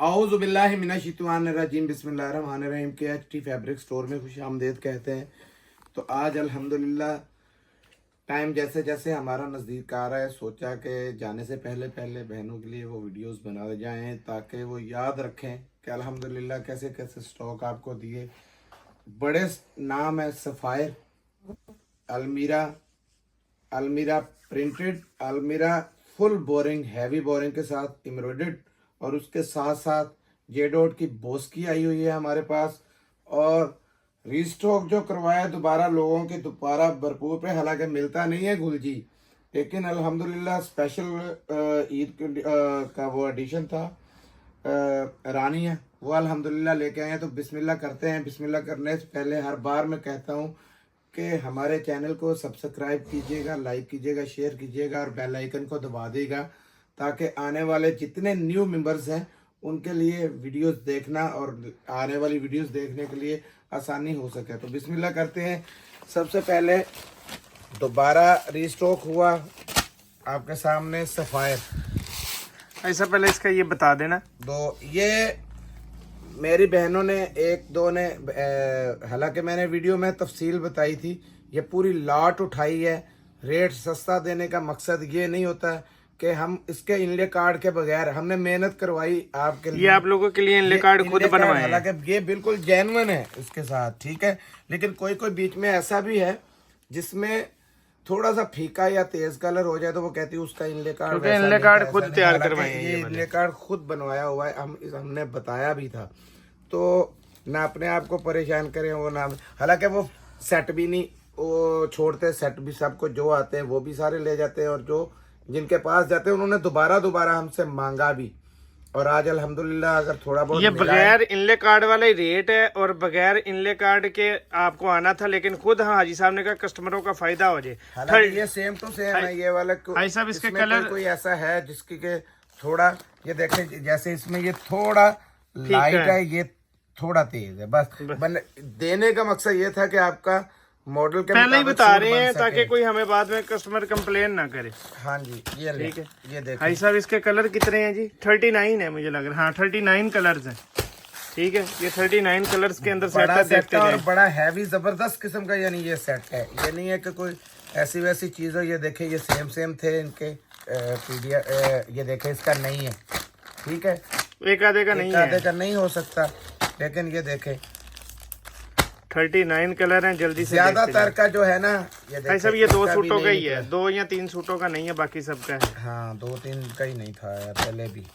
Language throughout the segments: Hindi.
औज़ुबिल्लाहि मिनश्शैतानिर्रजीम बिस्मिल्लाहिर्रहमानिर्रहीम के एचटी फैब्रिक स्टोर में खुशामदीद कहते हैं। तो आज अल्हम्दुलिल्लाह टाइम जैसे जैसे हमारा नज़दीक आ रहा है, सोचा कि जाने से पहले पहले बहनों के लिए वो वीडियोस बना जाएं ताकि वो याद रखें कि अल्हम्दुलिल्लाह कैसे कैसे स्टॉक आपको दिए। बड़े नाम है सफ़ायर, अलमीरा, अलमीरा प्रिंटेड, अलमीरा फुल बोरिंग हैवी बोरिंग के साथ एम्ब्रॉयडर्ड, और उसके साथ साथ जेडोट की बोस्की आई हुई है हमारे पास। और रीस्टॉक जो करवाया दोबारा लोगों के दोबारा भरपूर पे, हालांकि मिलता नहीं है गुलजी, लेकिन अल्हम्दुलिल्लाह स्पेशल ईद का वो एडिशन था, रानी है वो अल्हम्दुलिल्लाह लेके आए हैं। तो बिस्मिल्लाह करते हैं। बिस्मिल्लाह करने से पहले हर बार मैं कहता हूँ कि हमारे चैनल को सब्सक्राइब कीजिएगा, लाइक कीजिएगा, शेयर कीजिएगा और बेल आइकन को दबा देगा ताकि आने वाले जितने न्यू मेंबर्स हैं उनके लिए वीडियोस देखना और आने वाली वीडियोस देखने के लिए आसानी हो सके। तो बिस्मिल्लाह करते हैं। सबसे पहले दोबारा रीस्टॉक हुआ आपके सामने सफ़ायर। ऐसा पहले इसका ये बता देना, तो ये मेरी बहनों ने एक दो ने, हालांकि मैंने वीडियो में तफसील बताई थी, ये पूरी लाट उठाई है। रेट सस्ता देने का मकसद ये नहीं होता कि हम इसके इनले कार्ड के बगैर, हमने मेहनत करवाई आपके लिए, ये आप लोगों के लिए इनले कार्ड खुद बनवाए हैं। हालांकि ये बिल्कुल जेन्युइन है इसके साथ, ठीक है। लेकिन कोई कोई बीच में ऐसा भी है जिसमें थोड़ा सा फीका या तेज कलर हो जाए तो वो कहती है उसका इनले कार्ड, इनले कार्ड खुद तैयार करवाए हैं। ये इनले कार्ड खुद बनवाया हुआ है, हमने बताया भी था। तो ना अपने आप को परेशान करें वो ना, हालांकि वो सेट भी नहीं वो छोड़ते, सेट भी सबको जो आते हैं वो भी सारे ले जाते हैं, और जो जिनके पास जाते हैं उन्होंने दोबारा दोबारा हमसे मांगा भी। और आज अल्हम्दुलिल्लाह अगर थोड़ा बहुत ये बगैर इनले कार्ड वाला ही रेट है, और बगैर इनले कार्ड के आपको आना था, लेकिन खुद हाजी साहब ने कहा कस्टमरों का फायदा हो जाए। ये सेम टू सेम है ये वाला। भाई साहब इसके कलर कोई ऐसा है जिसकी के थोड़ा, ये देखें जैसे इसमें ये थोड़ा लाइट है, ये थोड़ा तेज है, बस देने का मकसद ये था कि आपका मॉडल के पहले ही बता रहे हैं ताकि कोई हमें बाद में कस्टमर कंप्लेन ना करे। हाँ जी, ये ठीक है। ये देखिए भाई साहब इसके कलर कितने हैं जी? 39 है मुझे लग रहा है। हाँ 39 कलर्स हैं, ठीक है। ये 39 कलर्स के अंदर सेट है, देखते हैं। और बड़ा हैवी जबरदस्त किस्म का यानी ये सेट है, ये नहीं है कि कोई ऐसी वैसी चीज हो। ये देखे ये सेम सेम थे इनके ये देखे इसका नहीं है, ठीक है। एक आधे का नहीं है, आधे का नहीं हो सकता, लेकिन ये देखे 39 कलर हैं। जल्दी से ज्यादातर का जो है ना, ये सब ये 2 सूटों का ही है, 2 या 3 सूटों का नहीं है, बाकी सबका है। हाँ 2-3 का ही नहीं था यार पहले भी।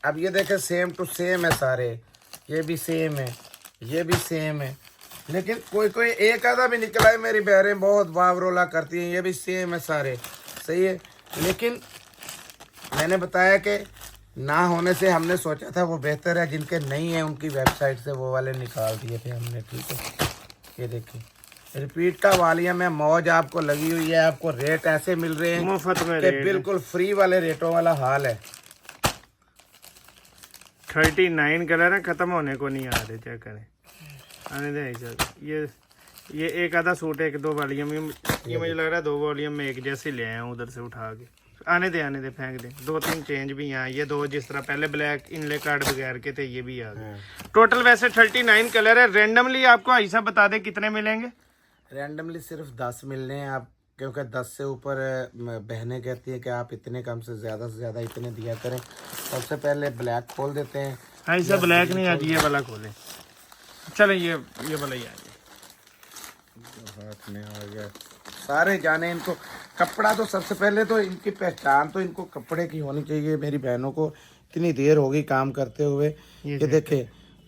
अब ये देखे सेम टू सेम है सारे, ये भी सेम है, ये भी सेम है, लेकिन कोई कोई एक आधा भी निकला है। मेरी बहरें बहुत वावरोला करती हैं, ये भी सेम है सारे, सही है। लेकिन मैंने बताया कि ना होने से हमने सोचा था वो बेहतर है, जिनके नहीं है उनकी वेबसाइट से वो वाले निकाल दिए थे हमने, ठीक है। ये देखिए रिपीट का वालिया में मौज आपको लगी हुई है, आपको रेट ऐसे मिल रहे हैं मुफ्त में, बिल्कुल फ्री वाले रेटों वाला हाल है। 39 कलर है, खत्म होने को नहीं आ रहे, चेक करें, आने दें। ये एक आधा सूट है, 1-2 वॉल्यूम, ये मुझे लग रहा है 2 वॉल्यूम में एक जैसे ले आए उधर से उठा के। आने दे फेंक दे। 2-3 चेंज भी हैं, ये 2 जिस तरह पहले ब्लैक इनले कार्ड बगैर के थे, ये भी आ गए। टोटल वैसे 39 कलर है। रेंडमली आपको ऐसा बता दे कितने मिलेंगे? रेंडमली सिर्फ 10 मिलने हैं आप, क्योंकि 10 से ऊपर बहनें कहती है कि आप इतने कम से ज़्यादा इतने दिया करें। सबसे पहले ब्लैक खोल देते हैं। ऐसा ब्लैक नहीं, आज ये वाला खोलें। चलो ये वाला ही आ गया, हाथ में आ गया। सारे जाने इनको कपड़ा, तो सबसे पहले तो इनकी पहचान तो इनको कपड़े की होनी चाहिए। मेरी बहनों को इतनी देर हो गई काम करते हुए। ये देखे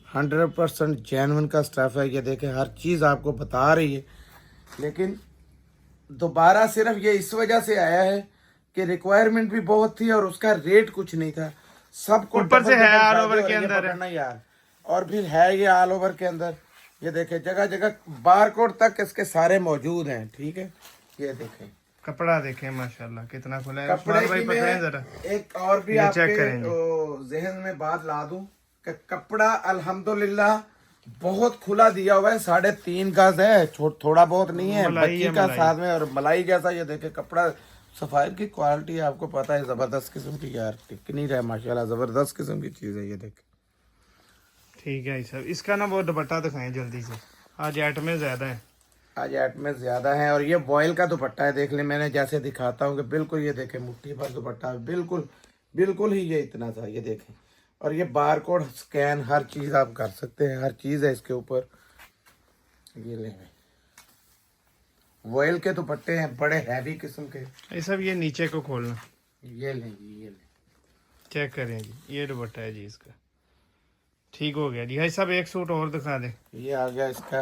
100% जेन्युइन का स्टफ है, ये देखे हर चीज़ आपको बता रही है। लेकिन दोबारा सिर्फ ये इस वजह से आया है कि रिक्वायरमेंट भी बहुत थी और उसका रेट कुछ नहीं था। सबको ऊपर से है ऑल ओवर के अंदर है यार, और फिर है ये ऑल ओवर के अंदर। ये देखे जगह जगह बारकोड तक इसके सारे मौजूद हैं, ठीक है। ये देखें कपड़ा देखें माशाल्लाह कितना खुला है। कपड़े की मैं जरा एक और भी आपके जहन में बात ला दूं कि कपड़ा अल्हम्दुलिल्लाह बहुत खुला दिया हुआ है, 3.5 गज है, थोड़ा बहुत नहीं है, मलाई बच्ची है, का मलाई। साथ में, और मलाई जैसा ये देखे कपड़ा, सफाई की क्वालिटी आपको पता है, जबरदस्त किस्म की यार, टिक नहीं रहा माशाल्लाह, जबरदस्त किस्म की चीज है ये देखे। ठीक है सर, इसका ना वो दुपट्टा दिखाएं जल्दी से, आज आइटमें ज्यादा है। आज एट में ज्यादा है, और ये बॉयल का दुपट्टा है, देख ले मैंने जैसे दिखाता हूँ कि बिल्कुल ये देखे मुट्ठी भर दुपट्टा है, बिल्कुल बिल्कुल ही ये इतना सा, ये देखें। और ये बारकोड स्कैन हर चीज आप कर सकते हैं, हर चीज है इसके ऊपर। ये ले वॉयल के दुपट्टे हैं, बड़े हैवी किस्म के। ये सब ये नीचे को खोलना, ये लें जी, ये लें। चेक करें जी, ये दुपट्टा है जी इसका। ठीक हो गया जी। भाई साहब एक सूट और दिखा दें। ये आ गया इसका,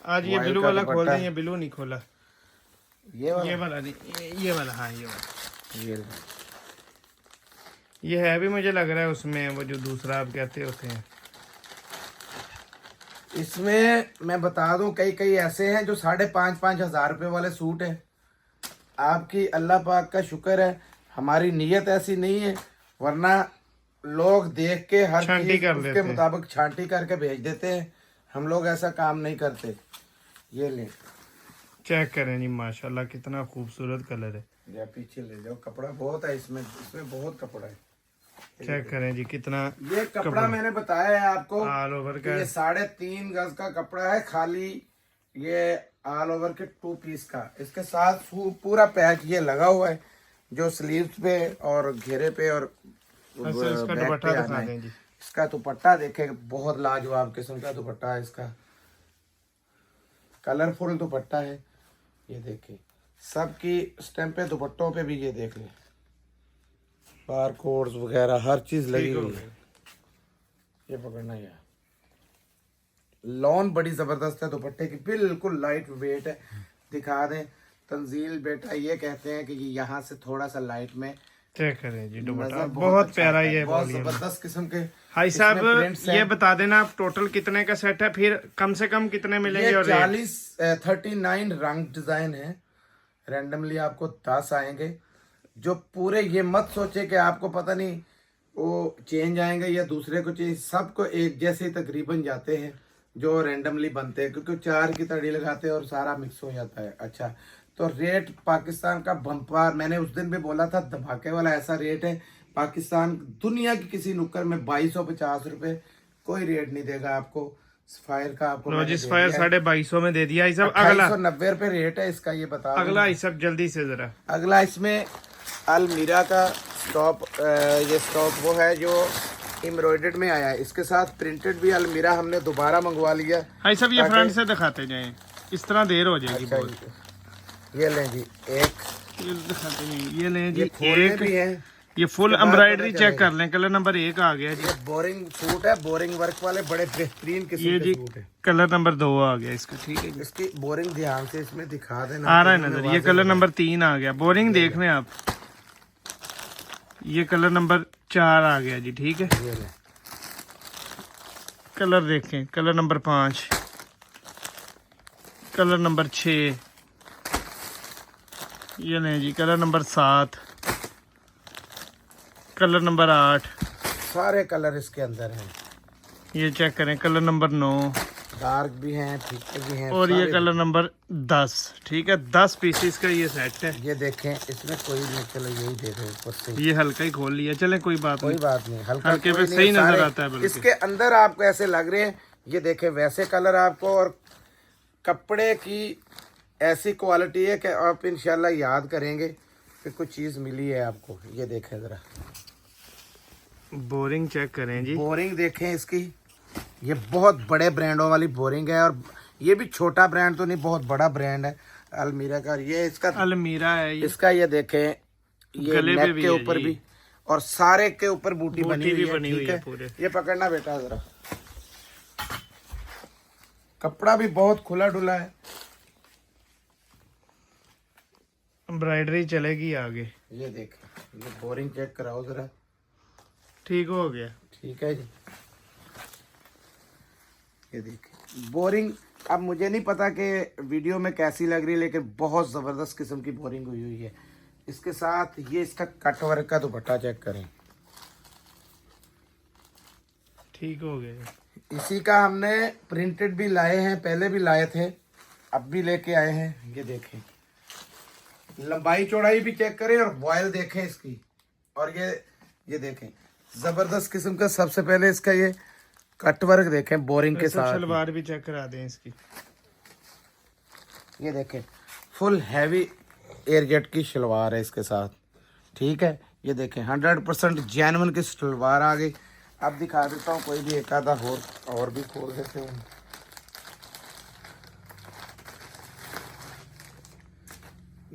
आज ये Wire ब्लू का वाला खोल दुपट्टा। दें, ये ब्लू नहीं खोला, ये वाला, ये वाला नहीं, ये वाला, हाँ ये वाला। ये लें। ये है भी, मुझे लग रहा है उसमें वो जो दूसरा आप कहते होते हैं। इसमें मैं बता दूं, कई कई ऐसे हैं जो 5,500 हजार रुपए वाले सूट हैं। आपकी अल्लाह पाक का शुक्र है, हमारी नीयत ऐसी नहीं है, वरना लोग देख के हर छांटी चीज कर उसके लेते हैं। मुताबिक छांटी करके भेज देते हैं। हम लोग ऐसा काम नहीं करते। ये ले, चेक करें जी, माशाल्लाह कितना खूबसूरत कलर है। या पीछे ले जाओ, कपड़ा बहुत है इसमें, इसमें बहुत कपड़ा है। चेक करें जी कितना ये कपड़ा मैंने बताया है आपको, ऑल ओवर कि का ये 3.5 गज का कपड़ा है, खाली ये ऑल ओवर के 2 पीस का। इसके साथ पूरा पैच ये लगा हुआ है, जो स्लीव्स पे और घेरे पे और अच्छा, इसका बैक दुपट्टा पे दिखा आना है। दें जी। इसका दुपट्टा देखे, बहुत लाजवाब किस्म का दुपट्टा है इसका, कलरफुल दुपट्टा है। ये देखे, सबकी स्टैंपे दुपट्टों पे भी ये देख ले, बार कोड्स वगैरह हर चीज लगी हुई है। ये पकड़ना यार, लॉन बड़ी जबरदस्त है दुपट्टे की, बिल्कुल लाइट वेट है। दिखा दें तंजील बेटा, ये कहते हैं कि ये यहाँ से थोड़ा सा लाइट में चेक करें जी, दुपट्टा नजर बहुत अच्छा प्यारा आता है, ये बहुत वॉल्यूम। जबरदस्त किस्म के। भाई इसमें साहब prints ये हैं। बता देना आप टोटल कितने का सेट है, फिर कम से कम कितने मिलेंगे ये और रेट? 39 रंग डिजाइन है, रैंडमली आपको 10 आएंगे। जो पूरे, ये मत सोचे कि आपको पता नहीं वो चेंज आएंगे या दूसरे को चेंज, सबको एक जैसे ही तकरीबन जाते हैं जो रैंडमली बनते हैं, क्योंकि 4 की तड़ी लगाते हैं और सारा मिक्स हो जाता है। अच्छा, तो रेट पाकिस्तान का बम्पर, मैंने उस दिन भी बोला था, धमाके वाला ऐसा रेट है पाकिस्तान, दुनिया की किसी नुक्कड़ में 2250 रुपए कोई रेट नहीं देगा आपको। सफायर का आपको मैंने दे लॉजिस्फायर दिया है। 2250 में दे दिया ये सब। अगला 2890 रुपए रेट है इसका, ये बता दूं। अगला ये सब जल्दी से जरा। अगला इसमें अलमीरा का स्टॉप, ये स्टॉप वो है जो एम्ब्रॉयडर्ड में आया है, इसके साथ प्रिंटेड भी अलमीरा हमने दोबारा मंगवा लिया। भाई सब ये फ्रंट से दिखाते जाएं, इस तरह देर हो जाएगी अच्छा, बहुत। ये लें जी एक, ये दिखाते जाएं, ये लें जी ये खोलने एक, भी है। ये फुल इसके बाद एम्ब्रॉयडरी पता चेक कर लें, कलर नंबर 1 आ गया जी। ये बोरिंग सूट है, बोरिंग वर्क वाले बड़े बेहतरीन ये किस्म के जी सूट है। कलर नंबर 2 आ गया इसका, ठीक है जी। इसकी बोरिंग ध्यान से इसमें दिखा देना, आ रहा है तो नजर, इन्होंने ये वाज़ेह कलर बनाया। नंबर 3 आ गया, बोरिंग देख लें आप। ये कलर नंबर 4 आ गया जी, ठीक है। ये लें। कलर देखें, कलर नंबर 5, कलर नंबर 6, ये लें जी कलर नंबर 7, कलर नंबर 8, सारे कलर इसके अंदर हैं, ये चेक करें कलर नंबर 9, डार्क भी हैं, फीके भी हैं, और ये सारे। कलर नंबर 10, ठीक है। 10 पीसीस का ये सेट है। ये देखें, इसमें कोई नहीं, चलो यही दे दो ऊपर से, ये हल्का ही खोल लिया, चले कोई बात कोई नहीं। बात नहीं, हल्का हल्के कोई पे नहीं, सही नजर सारे आता है बल्कि। इसके अंदर आपको ऐसे लग रहे हैं, ये देखें वैसे कलर आपको, और कपड़े की ऐसी क्वालिटी है कि आप इंशाल्लाह याद करेंगे कि कुछ चीज मिली है आपको। ये देखें जरा, बोरिंग चेक करें जी, बोरिंग देखें इसकी, ये बहुत बड़े ब्रांडों वाली बोरिंग है, और ये भी छोटा ब्रांड तो नहीं, बहुत बड़ा ब्रांड है अलमीरा का। ये इसका अलमीरा है ये, इसका ये देखें, ये गले पे नेक भी के है ऊपर जी। भी, और सारे के ऊपर बूटी बूटी बनी भी हुई है, बनी हुई ठीक है है। पूरे। ये पकड़ना बेटा जरा, कपड़ा भी बहुत खुला डुला है, एम्ब्रॉयडरी चलेगी आगे। ये देखें, ये बोरिंग चेक कराओ जरा, ठीक हो गया। ठीक है जी। ये देखिए बोरिंग, अब मुझे नहीं पता कि वीडियो में कैसी लग रही है, लेकिन बहुत जबरदस्त किस्म की बोरिंग हुई हुई है। इसके साथ ये इसका कट वर्क का दुपट्टा चेक करें, ठीक हो गया। इसी का हमने प्रिंटेड भी लाए हैं, पहले भी लाए थे, अब भी लेके आए हैं। ये देखें, लंबाई चौड़ाई भी चेक करें और वॉयल देखें इसकी। और ये देखें, जबरदस्त किस्म का। सबसे पहले इसका ये कट वर्क देखें बोरिंग के साथ। सलवार भी चेक करा दें इसकी। ये देखें, फुल हैवी एयरजेट की शलवार है इसके साथ, ठीक है। ये देखें 100% जेन्युइन की शलवार आ गई। अब दिखा देता हूँ कोई भी एक आधा और भी खोल देते हैं।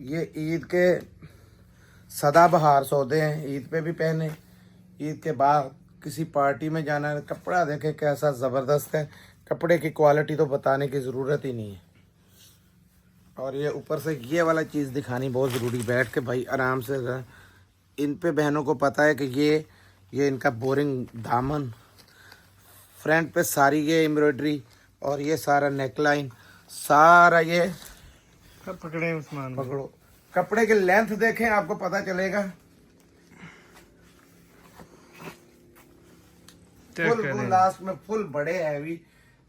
ये ईद के सदाबहार सौदे हैं, ईद पे भी पहने, ईद के बाद किसी पार्टी में जाना है। कपड़ा देखें कैसा ज़बरदस्त है, कपड़े की क्वालिटी तो बताने की ज़रूरत ही नहीं है। और ये ऊपर से ये वाला चीज़ दिखानी बहुत ज़रूरी, बैठ के भाई आराम से। इन पे बहनों को पता है कि ये इनका बोरिंग दामन, फ्रंट पे सारी ये एम्ब्रॉयडरी और ये सारा नेकलाइन, सारा ये पकड़े उस्मान भाई। पकड़ो। कपड़े की लेंथ देखें, आपको पता चलेगा। फुल लास्ट में फुल बड़े हैवी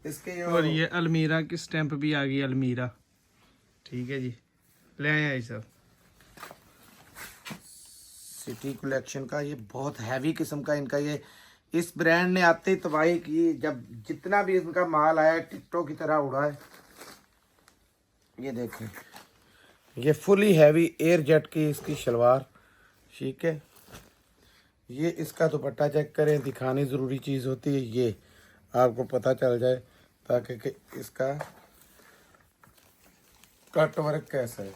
इसके। और ये अलमीरा की स्टैंप भी आ गई, अलमीरा, ठीक है जी। ले आए सब सिटी कलेक्शन का, ये बहुत हैवी किस्म का इनका। ये इस ब्रांड ने आते ही तबाही की, जब जितना भी इनका माल आया टिकटों की तरह उड़ा है। ये देखें, ये फुली हैवी एयर जेट की इसकी शलवार, ठीक है। ये इसका दुपट्टा चेक करें, दिखानी ज़रूरी चीज़ होती है, ये आपको पता चल जाए ताकि कि इसका कट वर्क कैसा है।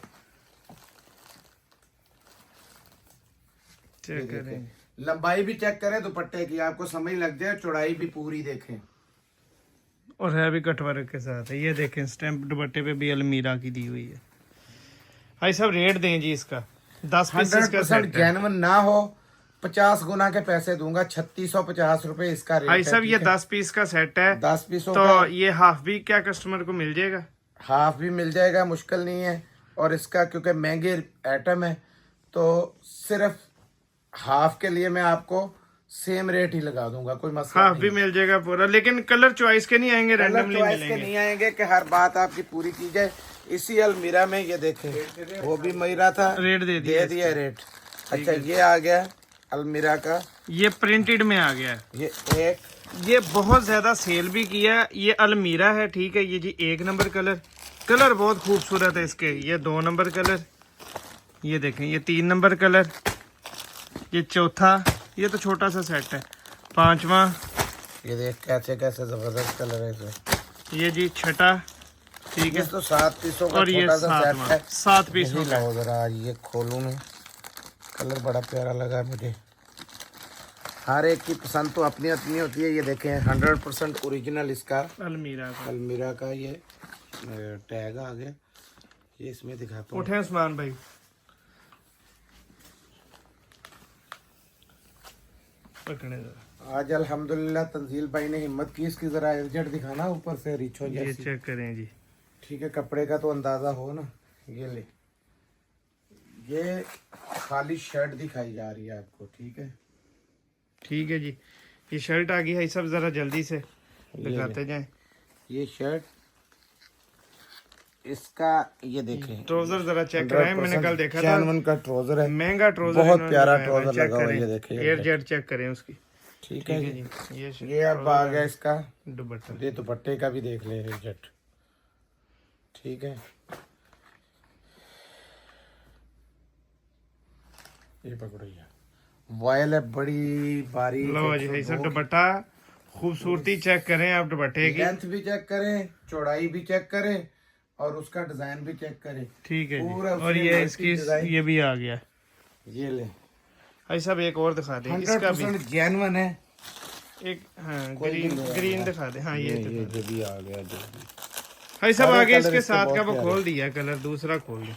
चेक करें, लंबाई भी चेक करें दुपट्टे की, आपको समझ लग जाए। चौड़ाई भी पूरी देखें, और है भी कट वर्क के साथ है। ये देखें स्टैंप दुपट्टे पे भी अलमीरा की दी हुई है। भाई सब रेट दें जी इसका। 10 पीसेस का 100% सेट है जेन्युइन ना हो 50 गुना के पैसे दूंगा। 3650 रुपए इसका रेट भाई है। साहब, ये 10 पीस का सेट है, 10 पीसों तो का ये हाफ भी क्या कस्टमर को मिल जाएगा? हाफ भी मिल जाएगा, मुश्किल नहीं है। और इसका क्योंकि महंगे आइटम है तो सिर्फ हाफ के लिए मैं आपको सेम रेट ही लगा दूंगा, कोई मसला हाफ नहीं। भी मिल जाएगा पूरा, लेकिन कलर चॉइस के नहीं आएंगे, कलर रैंडमली चॉइस के मिलेंगे। नहीं आएंगे कि हर बात आपकी पूरी की जाए। इसी अलमीरा में ये देखें, वो भी मेरा था, रेट दे दिया रेट। अच्छा, ये आ गया अलमीरा का, ये प्रिंटेड में आ गया है। ये बहुत ज्यादा सेल भी किया है। ये अलमीरा है, ठीक है। ये जी 1 नंबर कलर बहुत खूबसूरत है इसके। ये 2 नंबर कलर, ये देखें, ये 3 नंबर कलर, ये चौथा, ये तो छोटा सा सेट है। 5वां, ये देख कैसे कैसे जबरदस्त कलर है इसमें। ये जी 6ठा, ठीक है। तो 7 पीसों का और ये छोटा सा सेट 7वां, है। 7 पीसों यही का। लाओ जरा, ये खोलूं मैं, कलर बड़ा प्यारा लगा मुझे। हर एक की पसंद तो अपनी अपनी होती है। ये देखें 100% ओरिजिनल इसका अलमीरा का ये टैग आ गया। ये इसमें दिखाता हूँ। उठे उस्मान भाई, पकड़े जरा। आज अल्हम्दुलिल्लाह तंजील भाई ने हिम्मत की इसकी जरा एजेंट दिखाना ऊपर से रिचो ये जैसी। चेक करें जी। ठीक है, कपड़े का तो अंदाजा हो ना। ये ले, ये खाली शर्ट दिखाई जा रही है आपको, ठीक है। ठीक है जी, ये शर्ट आ गई है सब, जरा जल्दी से दिखाते जाएं। ये शर्ट इसका, ये देखें ट्राउजर जरा चेक कराएं। मैंने कल देखा था, जेन्युइन का ट्राउजर है, महंगा ट्राउजर, बहुत प्यारा ट्राउजर लगा हुआ है। ये करें, देखिए एयर जेट चेक करें उसकी। ठीक है जी, ये अब आ गया इसका दुपट्टा। ये दुपट्टे का भी देख ले एयर, ठीक है। ये पकड़ो, ये वॉयल है बड़ी बारीक। लो जी भाई साहब, दुपट्टा खूबसूरती चेक करें आप दुपट्टे की। लेंथ भी चेक करें, चौड़ाई भी चेक करें और उसका डिजाइन भी चेक करें। ठीक है पूरा जी। और उसमें ये मल्टी इसकी डिजाइन। ये भी आ गया। ये ले, भाई साहब एक और दिखा दें इसका भी। 100% जेन्युइन है। एक हाँ, कोई भी ले ग्रीन दिखा दे। हाँ ये ये जो भी आ गया, जो भी। भाई साहब सारे आगे कलर इसके इसके साथ का बहुत वो प्यारे। खोल दिया कलर, दूसरा खोल दे।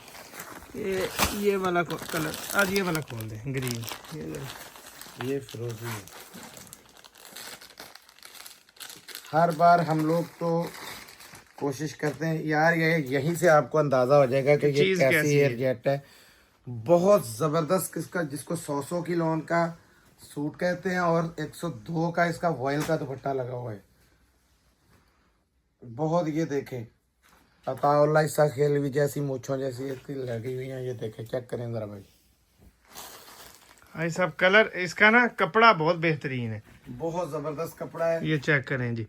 ये वाला कलर आज ये वाला खोल दे, ग्रीन। ये फिरोजी है। हर बार हम लोग तो कोशिश करते हैं यार, ये यहीं से आपको अंदाजा हो जाएगा कि ये चीज़ कैसी कैसी एयर है। जेट है। बहुत जबरदस्त किसका, जिसको 100 किलो का सूट कहते हैं और 102 का इसका वॉयल का दुपट्टा लगा हुआ है। बहुत, ये देखे अताउल्ला ईसा खेल भी जैसी मूछों जैसी इसकी लगी हुई है, ये देखे, चेक करें जरा भाई। भाई साहब कलर इसका ना कपड़ा बहुत बेहतरीन है, बहुत जबरदस्त कपड़ा है। ये चेक करें जी,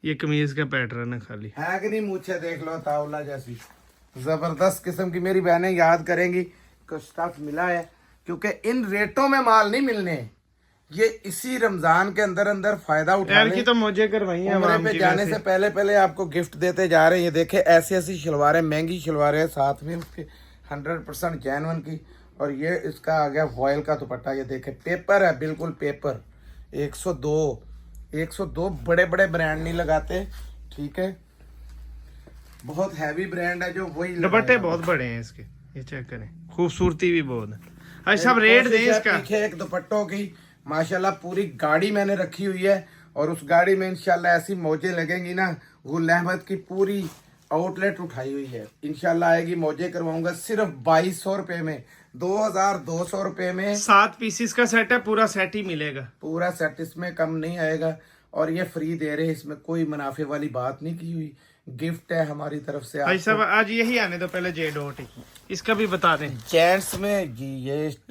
ये कमीज का पैटर्न है खाली, है कि नहीं, मूछे देख लो अताउल्ला जैसी, जबरदस्त किस्म की। मेरी बहनें याद करेंगी कि स्टफ मिला है, क्योंकि इन रेटों में माल नहीं मिलने। ये इसी रमजान के अंदर अंदर फायदा उठा की तो मुझे करवाई है उम्रे पे जाने से पहले पहले आपको गिफ्ट देते जा रहे हैं। ये देखे ऐसी ऐसी शलवारें, महंगी शलवारें हैं, साथ में उसके 100% जेन्युइन की। और ये इसका आ गया वॉयल का दुपट्टा, ये देखे पेपर है, बिल्कुल पेपर। 102 बड़े बड़े ब्रांड नहीं लगाते, ठीक है, बहुत हैवी ब्रांड है जो वही दुपट्टे बहुत बड़े हैं इसके, ये चेक करें, खूबसूरती भी बहुत है। भाई साहब रेट दें इसका, पीछे एक दुपट्टों की माशाल्लाह पूरी गाड़ी मैंने रखी हुई है, और उस गाड़ी में इंशाल्लाह ऐसी मौजें लगेंगी ना, गुल अहमद की पूरी आउटलेट उठाई हुई है, इंशाल्लाह आएगी। मौजें करवाऊंगा सिर्फ 2200 रुपए में, 2200 रुपए में 7 पीसीस का सेट है, पूरा सेट ही मिलेगा, पूरा सेट, इसमें कम नहीं आएगा। और ये फ्री दे रहे हैं, इसमें कोई मुनाफे वाली बात नहीं की हुई, गिफ्ट है हमारी तरफ से। भाई साहब आज यही आने दो, पहले जे डॉट इसका भी बता दें। जेंट्स में जी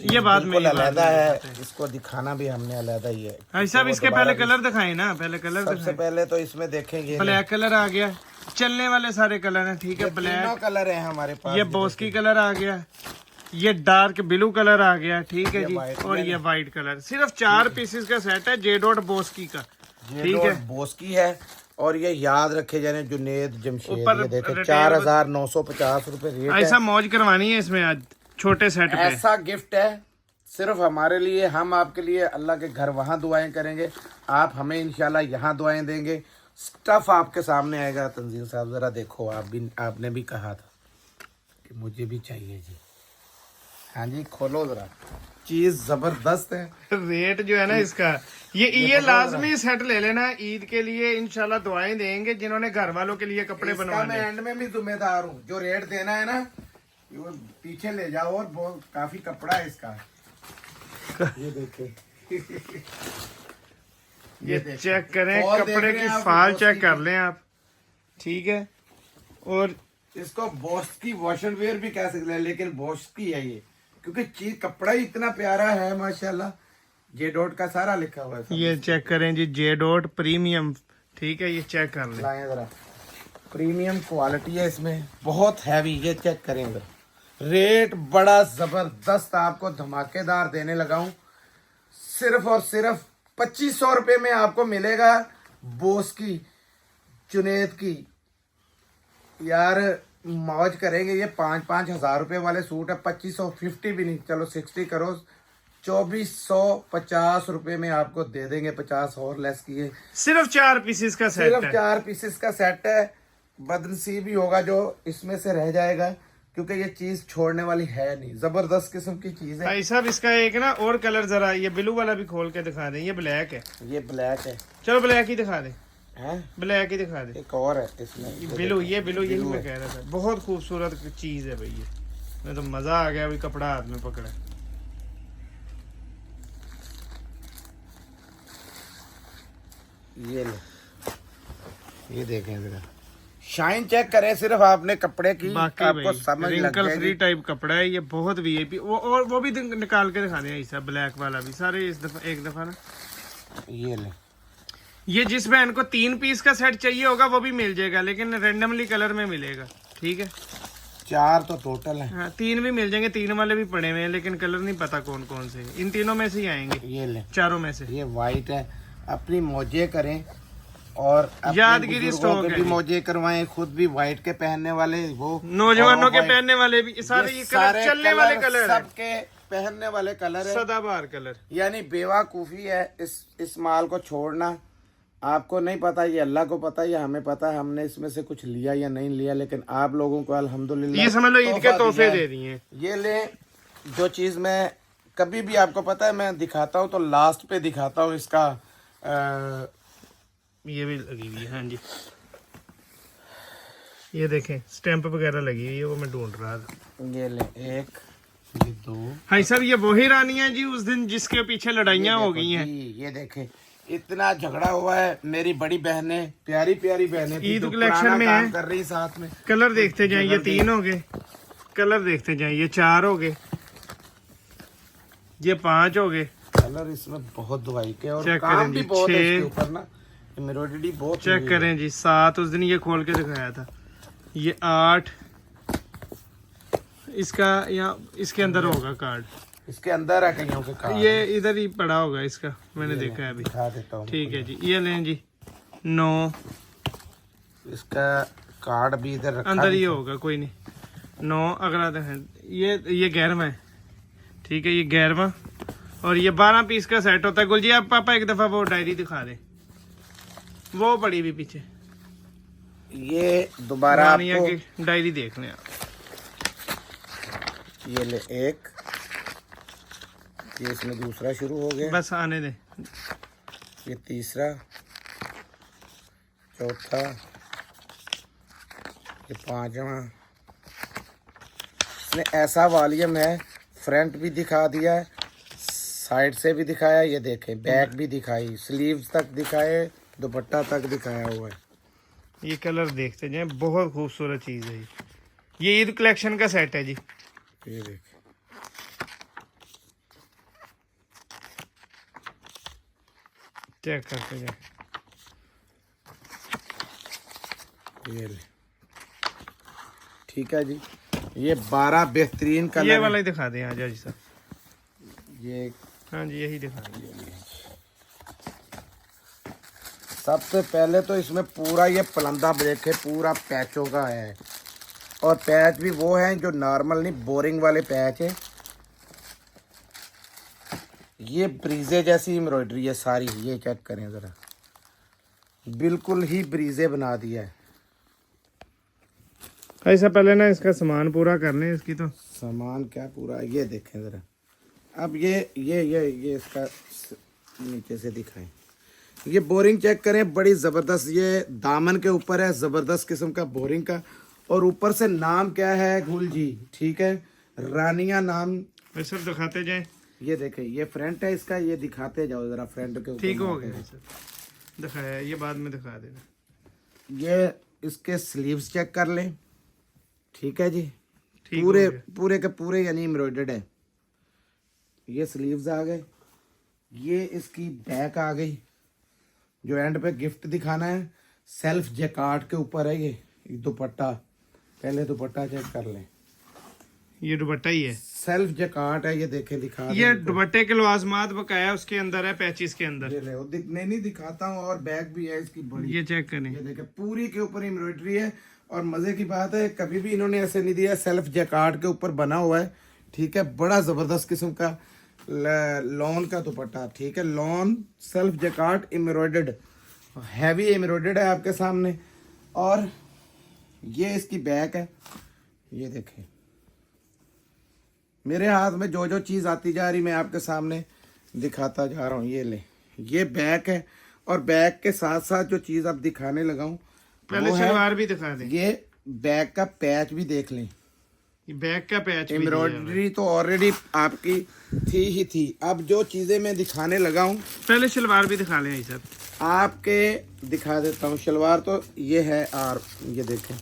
ये बाद में अलहदा है, इसको दिखाना भी हमने अलहदा ही है। भाई साहब इसके पहले कलर दिखाए ना, पहले कलर सबसे पहले तो इसमें देखेंगे ब्लैक कलर आ गया, चलने वाले सारे कलर हैं, ठीक है, ब्लैक कलर है हमारे पास। ये बॉस्की कलर आ गया, ये डार्क ब्लू कलर आ गया, ठीक है जी, और ये व्हाइट कलर। सिर्फ 4 पीसेस का सेट है, जे डॉट बॉस्की का, ठीक है, बॉस्की है। और ये याद रखे जाने जुनेद जमशेद, ये देखे 4950 रुपए रेट है। ऐसा मौज करवानी है इसमें आज छोटे सेट पे, ऐसा गिफ्ट है सिर्फ हमारे लिए, हम आपके लिए अल्लाह के घर वहाँ दुआएं करेंगे, आप हमें इंशाल्लाह यहाँ दुआएं देंगे। स्टफ आपके सामने आएगा। तंजील साहब जरा देखो, आपने भी कहा था कि मुझे भी चाहिए जी। हाँ जी, खोलो जरा, चीज जबरदस्त है। रेट जो है ना इसका, ये लाजमी सेट ले लेना ईद के लिए, इंशाल्लाह दुआएं देंगे जिन्होंने घर वालों के लिए कपड़े बनवाने। मैं एंड में भी जिम्मेदार हूँ, जो रेट देना है ना वो पीछे ले जाओ, और बहुत काफी कपड़ा है इसका। ये देखे ये चेक करें, कपड़े की फाल चेक कर लें आप, ठीक है। और इसको बॉस की वॉश एंड वेयर भी कह सकते हैं, लेकिन बॉस की है ये, क्योंकि चीज कपड़ा ही इतना प्यारा है माशाल्लाह। जे डॉट का सारा लिखा हुआ है। ये चेक करें जी, जे डॉट प्रीमियम, ठीक है, ये चेक कर लें। लाएं जरा, प्रीमियम क्वालिटी है इसमें, बहुत हैवी, ये चेक करें जरा। रेट बड़ा जबरदस्त आपको धमाकेदार देने लगा हूं, सिर्फ और सिर्फ 2500 रुपए में आपको मिलेगा बोस की, जुनेद की। यार मौज करेंगे। ये 5-5 हजार रुपए वाले सूट है, 2550 भी नहीं, चलो 60 करो, 2450 रुपए में आपको दे देंगे, 50 और लेस किए। सिर्फ 4 पीसेस का सेट है, सिर्फ 4 पीसेस का सेट है। बदनसीब ही होगा जो इसमें से रह जाएगा, क्योंकि ये चीज छोड़ने वाली है नहीं, जबरदस्त किस्म की चीज है। भाई साहब इसका एक ना और कलर जरा, ये ब्लू वाला भी खोल के दिखा दें, ये ब्लैक है, ये ब्लैक है, चलो ब्लैक ही दिखा दें, हैं? ब्लैक ही दिखा दे। एक और है इसमें, ये ब्लू यही मैं कह रहा था, बहुत खूबसूरत चीज है भैया, मैं तो मजा आ गया, अभी कपड़ा हाथ में पकड़ा। ये ले, ये देखें जरा, शाइन चेक करें सिर्फ आपने कपड़े की, आपको समझ लग रिंकल जाएगी। फ्री टाइप कपड़ा है ये, बहुत वीआईपी। वो भी निकाल के दिखा दें ऐसा, ब्लैक वाला भी सारे इस दफा, एक दफा ना। ये ले, ये जिस बहन को 3 पीस का सेट चाहिए होगा वो भी मिल जाएगा, लेकिन रेंडमली कलर में मिलेगा, ठीक है। 4 तो टोटल है। हाँ 3 भी मिल जाएंगे, 3 वाले भी पड़े हुए हैं, लेकिन कलर नहीं पता कौन कौन से, इन तीनों में से ही आएंगे। ये ले, 4 में से। ये वाइट है, अपनी मौजे करें और यादगिरी स्टॉक भी मौजे करवाएं, खुद भी वाइट के पहनने वाले, वो नौजवानों के पहनने वाले भी, सारे ये कलर चलने वाले कलर है, सबके पहनने वाले कलर है, सदाबहार कलर। यानी बेवकूफी है इस माल को छोड़ना। आपको नहीं पता, ये अल्लाह को पता, ये हमें पता है हमने इसमें से कुछ लिया या नहीं लिया, लेकिन आप लोगों को अल्हम्दुलिल्लाह ये समझ लो ईद के तोहफे दे दिए। ये ले, जो चीज मैं कभी भी, आपको पता है मैं दिखाता हूँ तो लास्ट पे दिखाता हूँ इसका। ये भी लगी हुई है, हाँ जी, ये देखें स्टैंप वगैरह लगी हुई है, वो मैं ढूंढ रहा था। ये ले, 1 2। हाँ सर, ये वही रानी है जी उस दिन जिसके पीछे लड़ाइयाँ हो गई हैं। ये देखें, इतना झगड़ा हुआ है। मेरी बड़ी बहनें, प्यारी प्यारी बहनें थी, ईद जो कलेक्शन पुराना में काम है। कर रही साथ में। कलर देखते जाए, ये 3 हो गए, कलर देखते जाए, ये 4 हो गए, ये 5 हो गए, कलर इसमें बहुत दुआई के, और चेक काम करें भी जी, बहुत है 6 इसके ऊपर ना, एम्ब्रॉयडरी बहुत चेक हुई है। करें जी, 7 उस दिन ये खोल के दिखाया था, ये 8, इसका यहाँ इसके अंदर होगा कार्ड, इसके अंदर है कईयों के कार्ड। ये इधर ही पड़ा होगा इसका, मैंने देखा है अभी। दिखा देता हूँ। ठीक है जी, ये लें जी 9, इसका कार्ड भी इधर रखा अंदर ही है। होगा, कोई नहीं। 9 अगला है, ये 11वां है, ठीक है, ये 11वां, और ये 12 पीस का सेट होता है। गुलजी आप पापा एक दफा वो डायरी दिखा दे, वो पड़ी भी पीछे, ये दोबारा रानिया आपको की डायरी देख लें आप। ये ले एक, ये इसमें दूसरा शुरू हो गया, बस आने दे, ये तीसरा, चौथा, ये 5वां। इसने ऐसा वॉल्यूम है, फ्रंट भी दिखा दिया है, साइड से भी दिखाया, ये देखें बैक भी दिखाई, स्लीव्स तक दिखाए, दुपट्टा तक दिखाया हुआ है। ये कलर देखते जाए, बहुत खूबसूरत चीज है ये ईद कलेक्शन का सेट है जी। ये देखें, चेक करते जाए, ये ले, ठीक है जी। ये 12 बेहतरीन कलर ये वाला ही दिखा दें आज जी साहब। ये हाँ जी, यही दिखा दें। सबसे पहले तो इसमें पूरा ये पलंदा ब्रेक है, पूरा पैचों का है, और पैच भी वो है जो नॉर्मल नहीं, बोरिंग वाले पैच है। ये ब्रीजे जैसी एम्ब्रॉयडरी है सारी, ये चेक करें ज़रा, बिल्कुल ही ब्रीजे बना दिया है। ऐसा पहले ना इसका सामान पूरा कर लें इसकी, तो सामान क्या पूरा, ये देखें ज़रा। अब ये इसका नीचे से दिखाएं, ये बोरिंग चेक करें, बड़ी ज़बरदस्त, ये दामन के ऊपर है, ज़बरदस्त किस्म का बोरिंग का, और ऊपर से नाम क्या है गुल जी, ठीक है, रानिया नाम। सब दिखाते जाए, ये देखें, ये फ्रंट है इसका, ये दिखाते जाओ ज़रा फ्रंट के ऊपर। ठीक हो गया सर, दिखाया, ये बाद में दिखा देना। ये इसके स्लीव्स चेक कर लें, ठीक है जी, ठीक पूरे हो गया। पूरे के पूरे यानी एम्ब्रॉयडर्ड है। ये स्लीव्स आ गए, ये इसकी बैक आ गई, जो एंड पे गिफ्ट दिखाना है, सेल्फ जैकार्ड के ऊपर है ये दुपट्टा। पहले दुपट्टा चेक कर लें, ये दुपट्टा ही है, सेल्फ जैकार्ड है, ये देखें दिखा ये दें। दुपट्टे के लवाजमात बकाया उसके अंदर है, पैचिस के अंदर। ये ले, वो नहीं दिखाता हूँ, और बैक भी है इसकी बड़ी, ये चेक करें, ये देखें पूरी के ऊपर एम्ब्रॉयडरी है। और मजे की बात है, कभी भी इन्होंने ऐसे नहीं दिया, सेल्फ जैकार्ड के ऊपर बना हुआ है, ठीक है, बड़ा जबरदस्त किस्म का लॉन का दुपट्टा, ठीक है, lawn self Jaccard embroidered, heavy embroidered है आपके सामने। और ये इसकी बैक है, ये देखें, मेरे हाथ में जो जो चीज़ आती जा रही मैं आपके सामने दिखाता जा रहा हूँ। ये ले, ये बैक है, और बैक के साथ साथ जो चीज़ अब दिखाने लगा हूँ पहले वो है, सलवार भी दिखा दें, ये बैक का पैच भी देख लें। ये बैक का पैच भी दिया हुआ है। एम्ब्रॉयडरी तो ऑलरेडी आपकी थी ही थी। अब जो चीज़ें मैं दिखाने लगा हूँ, पहले सलवार भी दिखा लें सर, आपके दिखा देता हूँ। शलवार तो ये है, और ये देखें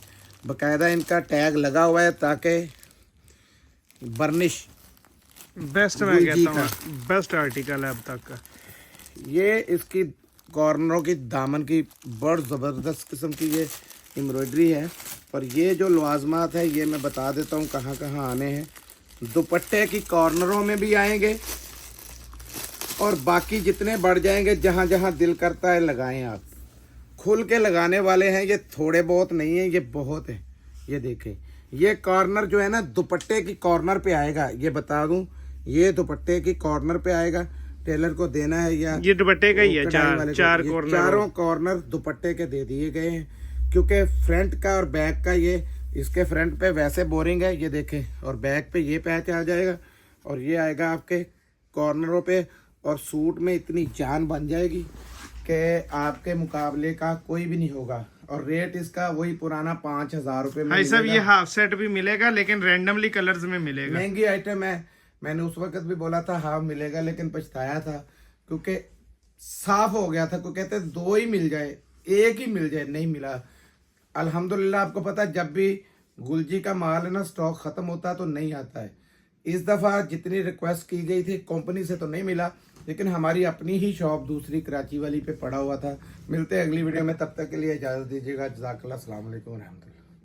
बकायदा इनका टैग लगा हुआ है, ताकि बर्निश बेस्ट मैं गुलजी कहता हूँ, बेस्ट आर्टिकल है अब तक का। ये इसकी कॉर्नरों की दामन की बड़ ज़बरदस्त किस्म की ये एम्ब्रॉयडरी है। पर ये जो लवाजमात है, ये मैं बता देता हूँ कहाँ कहाँ आने हैं। दुपट्टे की कॉर्नरों में भी आएंगे, और बाकी जितने बढ़ जाएंगे, जहाँ जहाँ दिल करता है लगाएं आप। खुल के लगाने वाले हैं, ये थोड़े बहुत नहीं है, ये बहुत है। ये देखें, ये कॉर्नर जो है ना, दुपट्टे की कॉर्नर पे आएगा, ये बता दूं, ये दुपट्टे की कॉर्नर पे आएगा। टेलर को देना है, या ये दुपट्टे का ही है, कढ़ाई वाले को। चार ये कॉर्नर, चारों कॉर्नर दुपट्टे के दे दिए गए हैं, क्योंकि फ्रंट का और बैक का, ये इसके फ्रंट पे वैसे बोरिंग है, ये देखें, और बैक पे ये पैच आ जाएगा, और ये आएगा आपके कॉर्नरों पे, और सूट में इतनी जान बन जाएगी कि आपके मुकाबले का कोई भी नहीं होगा। और रेट इसका वही पुराना 5,000 रुपये में भाई साहब ये मिलेगा। हाफ सेट भी मिलेगा, लेकिन रैंडमली कलर्स में मिलेगा। महंगी आइटम है, मैंने उस वक्त भी बोला था हाफ मिलेगा, लेकिन पछताया था, क्योंकि साफ हो गया था, कोई कहते दो ही मिल जाए, एक ही मिल जाए, नहीं मिला। अल्हम्दुलिल्लाह आपको पता है जब भी गुलजी का माल है ना स्टॉक खत्म होता है तो नहीं आता है। इस दफा जितनी रिक्वेस्ट की गई थी कंपनी से तो नहीं मिला, लेकिन हमारी अपनी ही शॉप दूसरी कराची वाली पे पड़ा हुआ था। मिलते हैं अगली वीडियो में, तब तक के लिए इजाजत दीजिएगा। जज़ाकल्लाह, अस्सलाम वालेकुम रहमतुल्लाह।